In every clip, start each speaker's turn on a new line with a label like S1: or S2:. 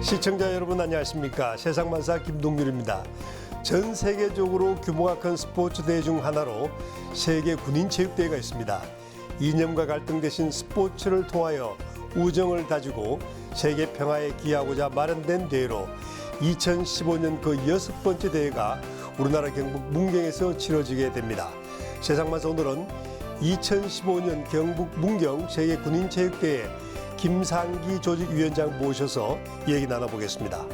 S1: 시청자 여러분 안녕하십니까. 세상만사 김동률입니다. 전 세계적으로 규모가 큰 스포츠 대회 중 하나로 세계 군인체육대회가 있습니다. 이념과 갈등 대신 스포츠를 통하여 우정을 다지고 세계 평화에 기여하고자 마련된 대회로 2015년 그 6번째 대회가 우리나라 경북 문경에서 치러지게 됩니다. 세상만사 오늘은 2015년 경북 문경 세계 군인체육대회 김상기 조직위원장 모셔서 얘기 나눠보겠습니다.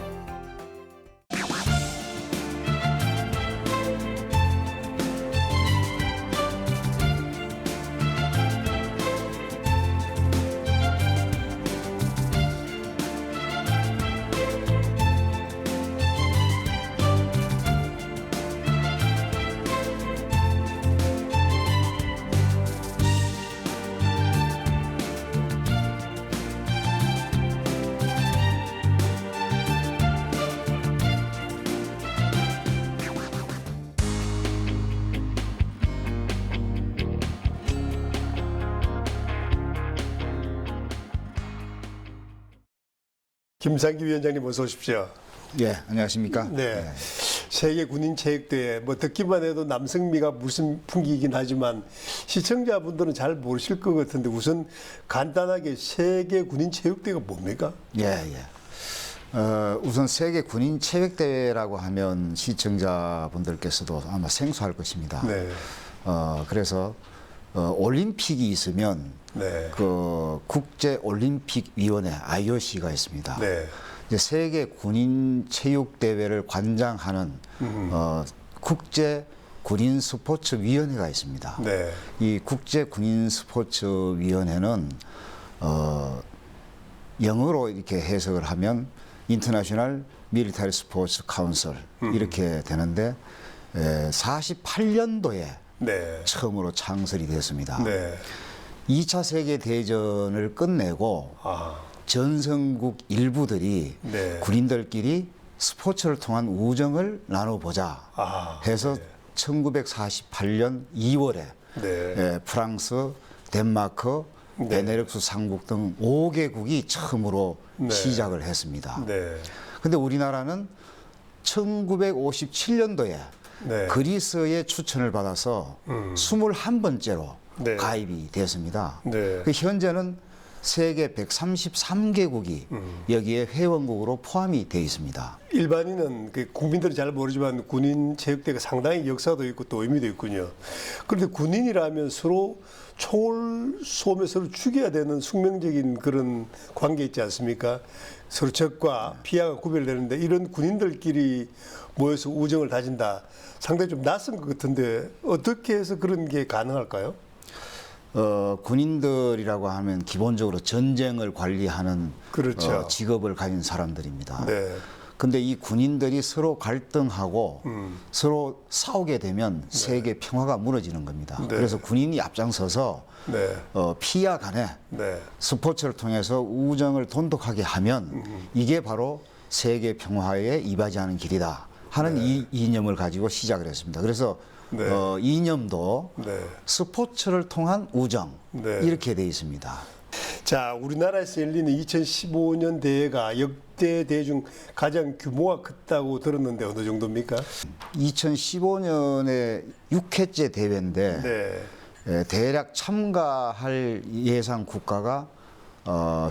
S1: 김상기 위원장님 어서 오십시오.
S2: 예, 안녕하십니까?
S1: 네. 세계 군인체육대회 뭐 듣기만 해도 남성미가 무슨 풍기이긴 하지만 시청자분들은 잘 모르실 것 같은데 우선 간단하게 세계 군인체육대회가 뭡니까?
S2: 예. 우선 세계 군인 체육대회라고 하면 시청자분들께서도 아마 생소할 것입니다.
S1: 네.
S2: 그래서 올림픽이 있으면
S1: 네.
S2: 그 국제 올림픽 위원회 IOC가 있습니다.
S1: 네.
S2: 이제 세계 군인 체육 대회를 관장하는 국제 군인 스포츠 위원회가 있습니다.
S1: 네.
S2: 이 국제 군인 스포츠 위원회는 영어로 이렇게 해석을 하면 인터내셔널 밀리터리 스포츠 카운슬 이렇게 되는데 48년도에
S1: 네.
S2: 처음으로 창설이 됐습니다.
S1: 네.
S2: 2차 세계 대전을 끝내고
S1: 아.
S2: 전성국 일부들이
S1: 네.
S2: 군인들끼리 스포츠를 통한 우정을 나눠보자 해서 1948년 2월에
S1: 네.
S2: 프랑스, 덴마크,
S1: 네.
S2: 베네룩스 상국 등 5개국이 처음으로
S1: 네.
S2: 시작을 했습니다.
S1: 네.
S2: 근데 우리나라는 1957년도에
S1: 네.
S2: 그리스의 추천을 받아서 21번째로
S1: 네.
S2: 가입이 됐습니다.
S1: 네.
S2: 그 현재는 세계 133개국이 여기에 회원국으로 포함이 되어 있습니다.
S1: 일반인은 그 국민들은 잘 모르지만 군인 체육대회가 상당히 역사도 있고 또 의미도 있군요. 그런데 군인이라면 서로 총을 쏘며 서로 죽여야 되는 숙명적인 그런 관계 있지 않습니까? 서로 적과 피하가 구별되는데 이런 군인들끼리 모여서 우정을 다진다. 상당히 좀 낯선 것 같은데 어떻게 해서 그런 게 가능할까요?
S2: 군인들이라고 하면 기본적으로 전쟁을 관리하는
S1: 그렇죠.
S2: 직업을 가진 사람들입니다.
S1: 네.
S2: 근데 이 군인들이 서로 갈등하고 서로 싸우게 되면 세계 평화가 무너지는 겁니다.
S1: 네.
S2: 그래서 군인이 앞장서서
S1: 네.
S2: 피야 간에
S1: 네.
S2: 스포츠를 통해서 우정을 돈독하게 하면 이게 바로 세계 평화에 이바지하는 길이다 하는 이 이념을 가지고 시작을 했습니다. 그래서
S1: 네.
S2: 이념도
S1: 네.
S2: 스포츠를 통한 우정
S1: 네.
S2: 이렇게 돼 있습니다.
S1: 자, 우리나라에서 열리는 2015년 대회가 역대 대회 중 가장 규모가 크다고 들었는데 어느 정도입니까?
S2: 2015년에 6회째 대회인데
S1: 네.
S2: 대략 참가할 예상 국가가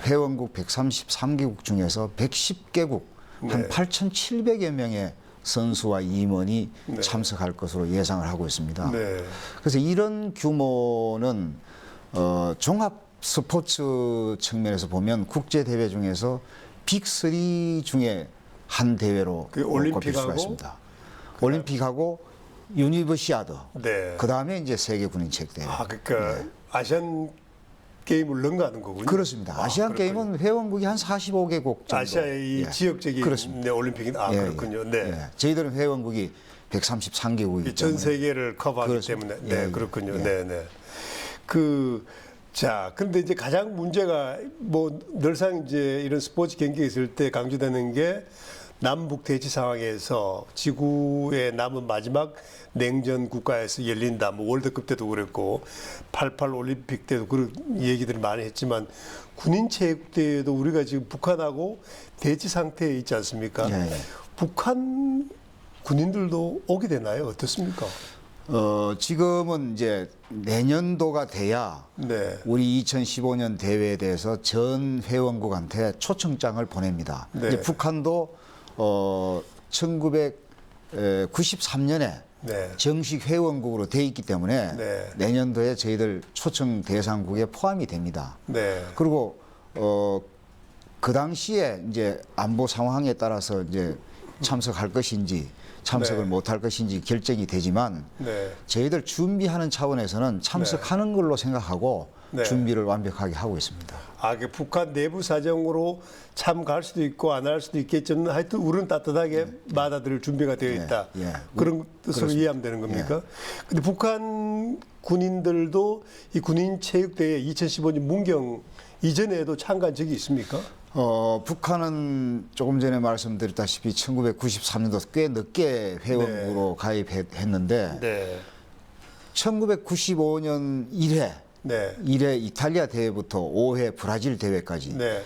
S2: 회원국 133개국 중에서 110개국 한
S1: 네.
S2: 8,700여 명의 선수와 임원이
S1: 네.
S2: 참석할 것으로 예상을 하고 있습니다.
S1: 네.
S2: 그래서 이런 규모는 종합 스포츠 측면에서 보면 국제 대회 중에서 빅3 중에 한 대회로
S1: 그
S2: 꼽힐 수가
S1: 올림픽하고
S2: 있습니다. 올림픽하고 유니버시아드.
S1: 네.
S2: 그 다음에 이제 세계 군인체육 대회.
S1: 아, 그러니까 아시안 게임을 능가하는 거군요.
S2: 그렇습니다. 아시안
S1: 그렇군요.
S2: 게임은 회원국이 한 45개국 정도.
S1: 아시아의 이 지역적인
S2: 그렇습니다.
S1: 네, 올림픽인 그렇군요. 네.
S2: 저희들은 회원국이 133개국이기
S1: 전
S2: 때문에
S1: 세계를 커버하기
S2: 그렇습니다.
S1: 때문에 네,
S2: 예,
S1: 그렇군요.
S2: 예.
S1: 네, 네. 자, 그런데 이제 가장 문제가 뭐 늘상 이제 이런 스포츠 경기가 있을 때 강조되는 게 남북 대치 상황에서 지구에 남은 마지막 냉전 국가에서 열린다. 뭐 월드컵 때도 그랬고 88 올림픽 때도 그런 얘기들을 많이 했지만 군인 체육대회도 우리가 지금 북한하고 대치 상태에 있지 않습니까?
S2: 예, 예.
S1: 북한 군인들도 오게 되나요? 어떻습니까?
S2: 지금은 이제 내년도가 돼야
S1: 네.
S2: 우리 2015년 대회에 대해서 전 회원국한테 초청장을 보냅니다.
S1: 네.
S2: 이제 북한도 1993년에
S1: 네.
S2: 정식 회원국으로 돼 있기 때문에
S1: 네.
S2: 내년도에 저희들 초청 대상국에 포함이 됩니다.
S1: 네.
S2: 그리고 그 당시에 이제 안보 상황에 따라서 이제 참석할 것인지 참석을
S1: 네.
S2: 못할 것인지 결정이 되지만
S1: 네.
S2: 저희들 준비하는 차원에서는 참석하는 걸로 생각하고
S1: 네.
S2: 준비를 완벽하게 하고 있습니다.
S1: 아, 그 북한 내부 사정으로 참 갈 수도 있고 안 할 수도 있겠지만 하여튼 우리는 따뜻하게 받아들일 준비가 되어 있다.
S2: 예.
S1: 그런 뜻으로
S2: 그렇습니다.
S1: 이해하면 되는 겁니까? 근데 북한 군인들도 이 군인 체육대회 2015년 문경 이전에도 참가한 적이 있습니까?
S2: 북한은 조금 전에 말씀드렸다시피 1993년도 꽤 늦게 회원국으로 가입했는데
S1: 네.
S2: 1995년 1회
S1: 네.
S2: 1회 이탈리아 대회부터 5회 브라질 대회까지
S1: 네.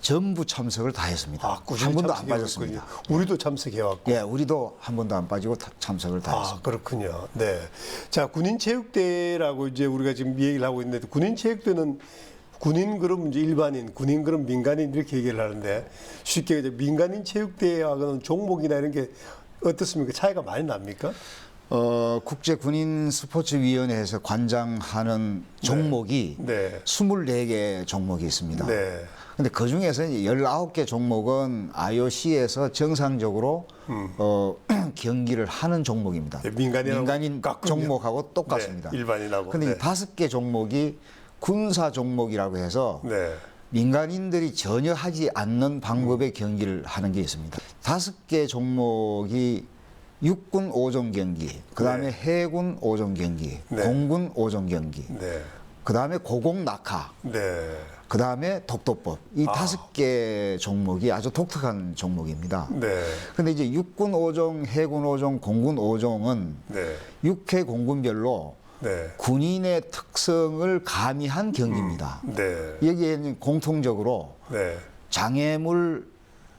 S2: 전부 참석을 다 했습니다.
S1: 아,
S2: 한
S1: 꾸준히
S2: 번도 안
S1: 참석해왔군요.
S2: 빠졌습니다.
S1: 우리도 참석해왔고.
S2: 예, 우리도 한 번도 안 빠지고 참석을 다
S1: 아,
S2: 했습니다.
S1: 그렇군요. 네. 자, 군인체육대회라고 이제 우리가 지금 얘기를 하고 있는데, 군인체육대회는 군인 그럼 이제 일반인, 군인 그럼 민간인 이렇게 얘기를 하는데, 쉽게 이제 민간인 체육대회하고는 종목이나 이런 게 어떻습니까? 차이가 많이 납니까?
S2: 국제군인 스포츠위원회에서 관장하는 종목이
S1: 네.
S2: 24개 종목이 있습니다.
S1: 네.
S2: 근데 그 중에서 19개 종목은 IOC에서 정상적으로 경기를 하는 종목입니다.
S1: 네, 민간인
S2: 종목하고 똑같습니다.
S1: 네, 일반인하고.
S2: 근데
S1: 네.
S2: 이 5개 종목이 군사 종목이라고 해서
S1: 네.
S2: 민간인들이 전혀 하지 않는 방법의 경기를 하는 게 있습니다. 5개 종목이 육군 5종 경기, 그다음에
S1: 네.
S2: 해군 5종 경기,
S1: 네.
S2: 공군 5종 경기,
S1: 네.
S2: 그다음에 고공 낙하,
S1: 네.
S2: 그다음에 독도법. 이 5개 종목이 아주 독특한 종목입니다.
S1: 네.
S2: 근데 이제 육군 5종, 해군 5종, 공군 5종은
S1: 네.
S2: 6회 공군별로
S1: 네.
S2: 군인의 특성을 가미한 경기입니다.
S1: 네.
S2: 여기에는 공통적으로
S1: 네.
S2: 장애물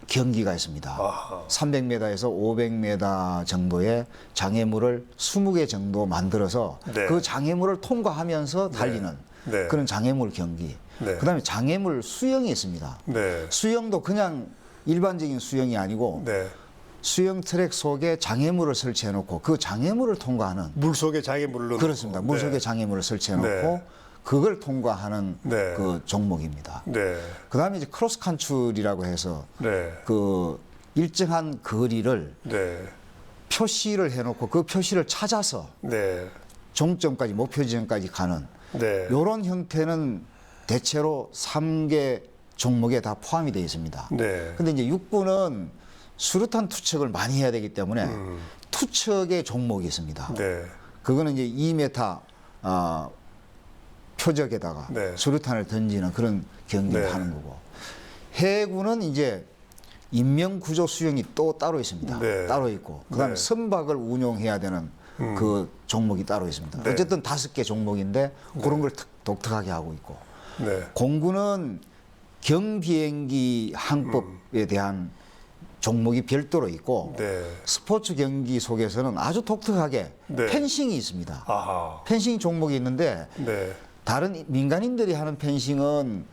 S2: 경기가 있습니다.
S1: 아하.
S2: 300m에서 500m 정도의 장애물을 20개 정도 만들어서
S1: 네.
S2: 그 장애물을 통과하면서 달리는
S1: 네.
S2: 그런 장애물 경기.
S1: 네.
S2: 그다음에 장애물 수영이 있습니다.
S1: 네.
S2: 수영도 그냥 일반적인 수영이 아니고
S1: 네.
S2: 수영 트랙 속에 장애물을 설치해 놓고 그 장애물을 통과하는
S1: 물 속에 장애물을 넣고.
S2: 그렇습니다. 물 속에
S1: 네.
S2: 장애물을 설치해 놓고
S1: 네.
S2: 그걸 통과하는
S1: 네.
S2: 그 종목입니다.
S1: 네.
S2: 그다음에 이제 크로스 컨트리라고 해서
S1: 네.
S2: 그 일정한 거리를
S1: 네.
S2: 표시를 해놓고 그 표시를 찾아서
S1: 네.
S2: 종점까지 목표 지점까지 가는
S1: 네.
S2: 이런 형태는 대체로 3개 종목에 다 포함이 되어 있습니다.
S1: 네.
S2: 근데 이제 육군은 수류탄 투척을 많이 해야 되기 때문에 투척의 종목이 있습니다.
S1: 네.
S2: 그거는 이제 2m 표적에다가
S1: 네.
S2: 수류탄을 던지는 그런 경기를
S1: 네.
S2: 하는 거고, 해군은 이제 인명구조 수영이 또 따로 있습니다.
S1: 네.
S2: 따로 있고, 그다음에
S1: 네.
S2: 선박을 운용해야 되는 그 종목이 따로 있습니다.
S1: 네.
S2: 어쨌든 5개 종목인데 그런 걸 독특하게 하고 있고,
S1: 네.
S2: 공군은 경비행기 항법에 대한 종목이 별도로 있고,
S1: 네.
S2: 스포츠 경기 속에서는 아주 독특하게
S1: 네.
S2: 펜싱이 있습니다.
S1: 아하.
S2: 펜싱 종목이 있는데
S1: 네.
S2: 다른 민간인들이 하는 펜싱은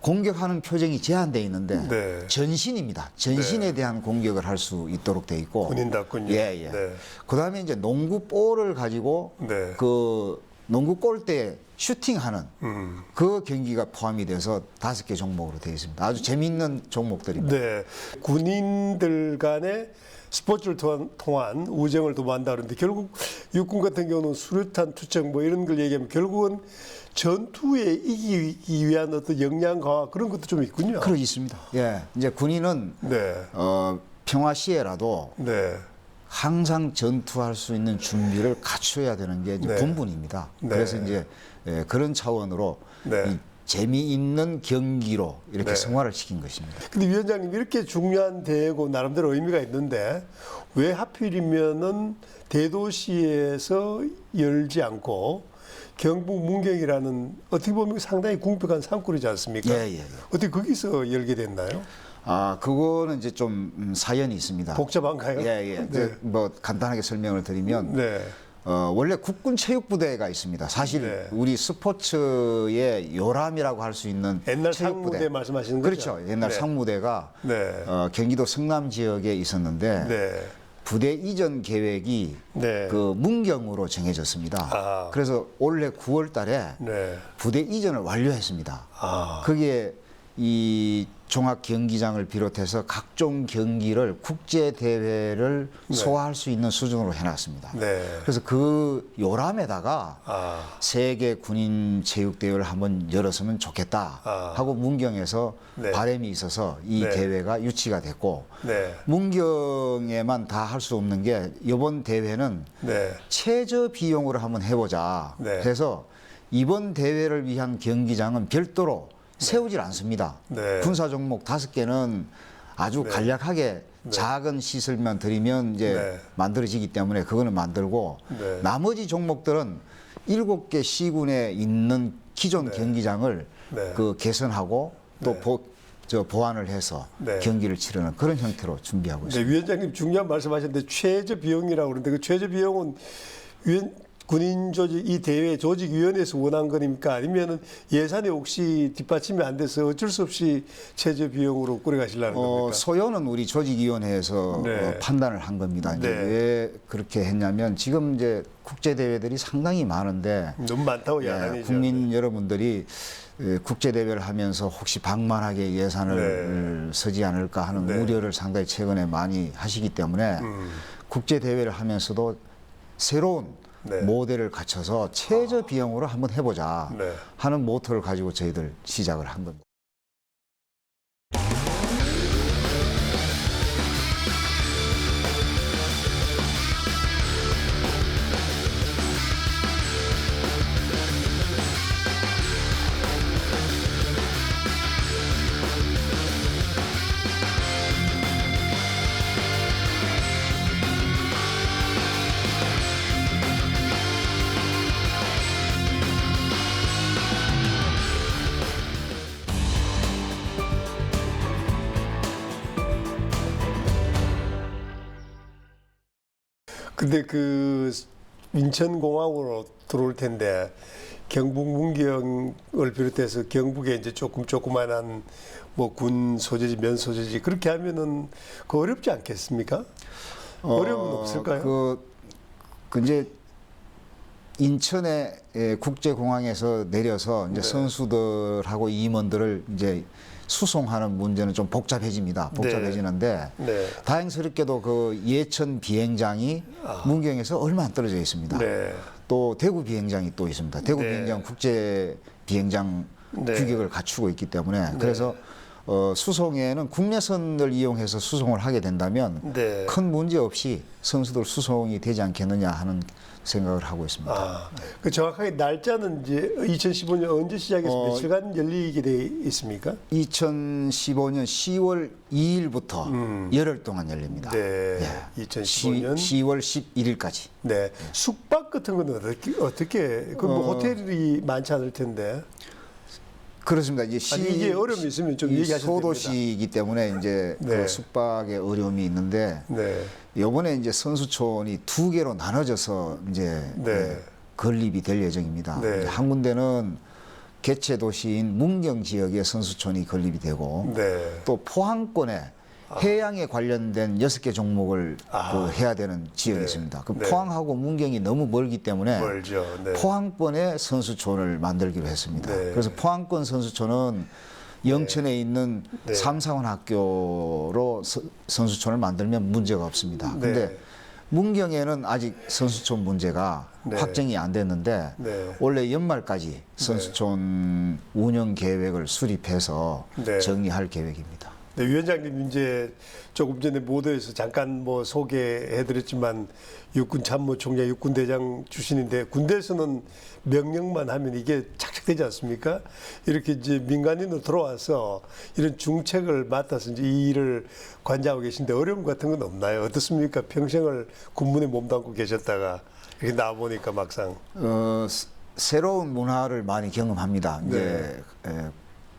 S2: 공격하는 표정이 제한되어 있는데
S1: 네.
S2: 전신입니다. 전신에 대한 공격을 할 수 있도록 돼 있고,
S1: 군인답군요.
S2: 예, 예.
S1: 네.
S2: 그다음에 이제 농구 볼을 가지고
S1: 네.
S2: 그 농구 골대 슈팅하는 그 경기가 포함이 돼서 5개 종목으로 되어 있습니다. 아주 재미있는 종목들입니다.
S1: 네. 군인들 간의 스포츠를 통한 우정을 도모한다 그러는데 결국 육군 같은 경우는 수류탄 투척 뭐 이런 걸 얘기하면 결국은 전투에 이기기 위한 어떤 역량 강화 그런 것도 좀 있군요.
S2: 그러 있습니다. 예. 이제 군인은
S1: 네.
S2: 평화 시에라도
S1: 네.
S2: 항상 전투할 수 있는 준비를 갖춰야 되는 게 이제
S1: 네.
S2: 본분입니다.
S1: 네.
S2: 그래서 이제 그런 차원으로
S1: 네.
S2: 이 재미있는 경기로 이렇게
S1: 네.
S2: 승화를 시킨 것입니다.
S1: 근데 위원장님 이렇게 중요한 대회고 나름대로 의미가 있는데 왜 하필이면은 대도시에서 열지 않고 경북 문경이라는 어떻게 보면 상당히 궁핍한 산골이지 않습니까?
S2: 예.
S1: 어떻게 거기서 열게 됐나요?
S2: 아, 그거는 이제 좀 사연이 있습니다.
S1: 복잡한가요?
S2: 예.
S1: 네.
S2: 뭐 간단하게 설명을 드리면
S1: 네.
S2: 원래 국군 체육부대가 있습니다. 사실
S1: 네.
S2: 우리 스포츠의 요람이라고 할 수 있는
S1: 옛날
S2: 체육부대.
S1: 상무대 말씀하시는 거죠?
S2: 그렇죠. 옛날
S1: 네.
S2: 상무대가
S1: 네.
S2: 경기도 성남 지역에 있었는데
S1: 네.
S2: 부대 이전 계획이
S1: 네.
S2: 그 문경으로 정해졌습니다.
S1: 아.
S2: 그래서 올해 9월 달에
S1: 네.
S2: 부대 이전을 완료했습니다.
S1: 아.
S2: 거기에 이 종합 경기장을 비롯해서 각종 경기를 국제 대회를 소화할 수 있는 수준으로 해놨습니다.
S1: 네.
S2: 그래서 그 요람에다가
S1: 아.
S2: 세계 군인 체육 대회를 한번 열었으면 좋겠다
S1: 아.
S2: 하고 문경에서
S1: 네.
S2: 바람이 있어서 이
S1: 네.
S2: 대회가 유치가 됐고
S1: 네.
S2: 문경에만 다 할 수 없는 게 이번 대회는
S1: 네.
S2: 최저 비용으로 한번 해보자
S1: 네.
S2: 해서 이번 대회를 위한 경기장은 별도로 세우질 않습니다.
S1: 네.
S2: 군사 종목 5개는 아주
S1: 네.
S2: 간략하게 작은 시설만 들이면 이제
S1: 네.
S2: 만들어지기 때문에 그거는 만들고
S1: 네.
S2: 나머지 종목들은 7개 시군에 있는 기존 경기장을
S1: 네.
S2: 그 개선하고 또
S1: 네.
S2: 보완을 해서
S1: 네.
S2: 경기를 치르는 그런 형태로 준비하고 있습니다.
S1: 네, 위원장님 중요한 말씀하셨는데 최저 비용이라고 그러는데 그 최저 비용은 군인 조직 이 대회 조직위원회에서 원한 거니까 아니면은 예산이 혹시 뒷받침이 안 돼서 어쩔 수 없이 최저 비용으로 꾸려가시려는 겁니까?
S2: 소요는 우리 조직위원회에서
S1: 네.
S2: 판단을 한 겁니다. 이제
S1: 네.
S2: 왜 그렇게 했냐면 지금 이제 국제 대회들이 상당히 많은데
S1: 너무 많다고
S2: 예,
S1: 야단이죠.
S2: 국민 여러분들이 국제 대회를 하면서 혹시 방만하게 예산을 쓰지 않을까 하는
S1: 네.
S2: 우려를 상당히 최근에 많이 하시기 때문에 국제 대회를 하면서도 새로운
S1: 네.
S2: 모델을 갖춰서 최저 비용으로 한번 해보자
S1: 네.
S2: 하는 모토를 가지고 저희들 시작을 한 겁니다.
S1: 근데 그 인천공항으로 들어올 텐데 경북 문경을 비롯해서 경북에 이제 조그만한 뭐 군 소재지 면 소재지 그렇게 하면은 그 어렵지 않겠습니까? 어려움은 없을까요?
S2: 그 이제 인천의 국제공항에서 내려서 이제
S1: 네.
S2: 선수들하고 임원들을 이제 수송하는 문제는 좀 복잡해집니다. 복잡해지는데
S1: 네.
S2: 다행스럽게도 그 예천 비행장이 문경에서 얼마 안 떨어져 있습니다.
S1: 네.
S2: 또 대구 비행장이 또 있습니다. 대구
S1: 네.
S2: 비행장 국제 비행장
S1: 네.
S2: 규격을 갖추고 있기 때문에 그래서 수송에는 국내선을 이용해서 수송을 하게 된다면
S1: 네.
S2: 큰 문제 없이 선수들 수송이 되지 않겠느냐 하는 생각을 하고 있습니다.
S1: 아, 그 정확하게 날짜는 이제 2015년 언제 시작해서 며칠간 열리게 돼 있습니까?
S2: 2015년 10월 2일부터 열흘 동안 열립니다.
S1: 네.
S2: 예.
S1: 2015년
S2: 10월 11일까지.
S1: 네. 숙박 같은 건 어떻게 그 뭐 호텔이 많지 않을 텐데.
S2: 그렇습니다. 이제
S1: 아니, 이게 어려움이 있으면 좀 얘기하셔도
S2: 소도시이기 때문에 이제
S1: 네.
S2: 그 숙박에 어려움이 있는데
S1: 네.
S2: 이번에 이제 선수촌이 2개로 나눠져서 이제
S1: 네.
S2: 건립이 될 예정입니다.
S1: 네.
S2: 이제 한 군데는 개최 도시인 문경 지역에 선수촌이 건립이 되고
S1: 네.
S2: 또 포항권에 해양에 관련된 6개 종목을 그 해야 되는 지역이
S1: 네.
S2: 있습니다. 그
S1: 네.
S2: 포항하고 문경이 너무 멀기 때문에
S1: 멀죠. 네.
S2: 포항권에 선수촌을 만들기로 했습니다.
S1: 네.
S2: 그래서 포항권 선수촌은 영천에 있는
S1: 네.
S2: 삼사원 학교로 선수촌을 만들면 문제가 없습니다.
S1: 네.
S2: 근데 문경에는 아직 선수촌 문제가
S1: 네.
S2: 확정이 안 됐는데
S1: 네.
S2: 올해 연말까지 선수촌 운영 계획을 수립해서
S1: 네.
S2: 정리할 계획입니다.
S1: 네, 위원장님 이제 조금 전에 보도에서 잠깐 뭐 소개해드렸지만 육군 참모총장, 육군대장 출신인데 군대에서는 명령만 하면 이게 착착되지 않습니까? 이렇게 이제 민간인으로 들어와서 이런 중책을 맡아서 이제 이 일을 관장하고 계신데 어려움 같은 건 없나요? 어떻습니까? 평생을 군문에 몸담고 계셨다가 이렇게 나와 보니까 막상.
S2: 새로운 문화를 많이 경험합니다.
S1: 네.
S2: 이제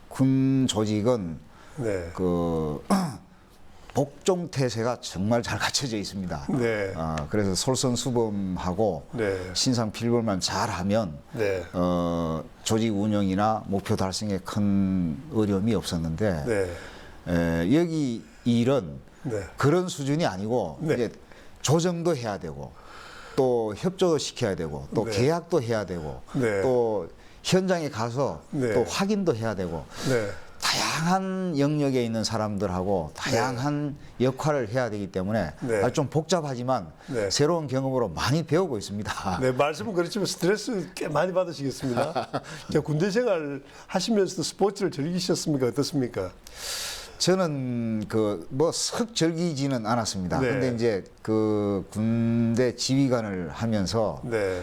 S2: 군 조직은
S1: 네.
S2: 그 복종 태세가 정말 잘 갖춰져 있습니다.
S1: 네.
S2: 그래서 솔선수범하고
S1: 네.
S2: 신상필벌만 잘하면
S1: 네.
S2: 조직 운영이나 목표 달성에 큰 어려움이 없었는데
S1: 네.
S2: 여기 일은
S1: 네.
S2: 그런 수준이 아니고
S1: 네.
S2: 이제 조정도 해야 되고 또 협조도 시켜야 되고 또
S1: 네.
S2: 계약도 해야 되고
S1: 네.
S2: 또 현장에 가서
S1: 네.
S2: 또 확인도 해야 되고
S1: 네.
S2: 다양한 영역에 있는 사람들하고 다양한 역할을 해야 되기 때문에
S1: 네.
S2: 아주 좀 복잡하지만
S1: 네.
S2: 새로운 경험으로 많이 배우고 있습니다.
S1: 네, 말씀은 그렇지만 스트레스 꽤 많이 받으시겠습니다. 자, 군대 생활 하시면서도 스포츠를 즐기셨습니까? 어떻습니까?
S2: 저는 썩 즐기지는 않았습니다.
S1: 네.
S2: 근데 이제 그 군대 지휘관을 하면서
S1: 네.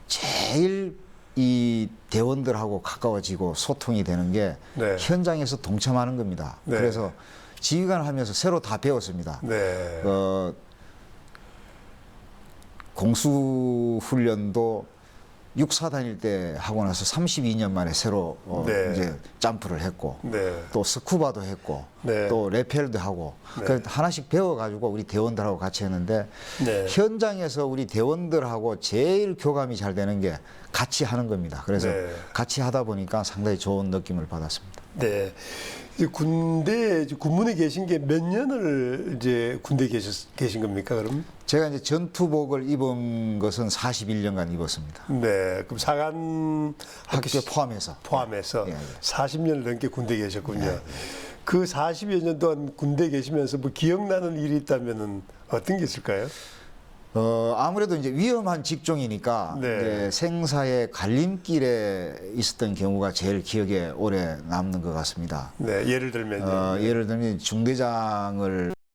S2: 제일 이 대원들하고 가까워지고 소통이 되는 게
S1: 네.
S2: 현장에서 동참하는 겁니다.
S1: 네.
S2: 그래서 지휘관을 하면서 새로 다 배웠습니다.
S1: 네.
S2: 공수훈련도 육사 다닐 때 하고 나서 32년 만에 새로
S1: 네.
S2: 이제 점프를 했고
S1: 네.
S2: 또 스쿠바도 했고
S1: 네.
S2: 또 레펠도 하고
S1: 네.
S2: 그래서 하나씩 배워가지고 우리 대원들하고 같이 했는데
S1: 네.
S2: 현장에서 우리 대원들하고 제일 교감이 잘 되는 게 같이 하는 겁니다. 그래서
S1: 네.
S2: 같이 하다 보니까 상당히 좋은 느낌을 받았습니다.
S1: 네. 이제 군문에 계신 게 몇 년을 이제 군대에 계신 겁니까, 그럼?
S2: 제가 이제 전투복을 입은 것은 41년간 입었습니다.
S1: 네. 그럼 사관
S2: 학교 포함해서.
S1: 포함해서
S2: 예, 예.
S1: 40년 넘게 군대에 계셨군요. 그 40여 년 동안 군대에 계시면서 뭐 기억나는 일이 있다면은 어떤 게 있을까요?
S2: 아무래도 이제 위험한 직종이니까
S1: 네.
S2: 이제 생사의 갈림길에 있었던 경우가 제일 기억에 오래 남는 것 같습니다.
S1: 네. 예를 들면
S2: 예를 들면 중대장을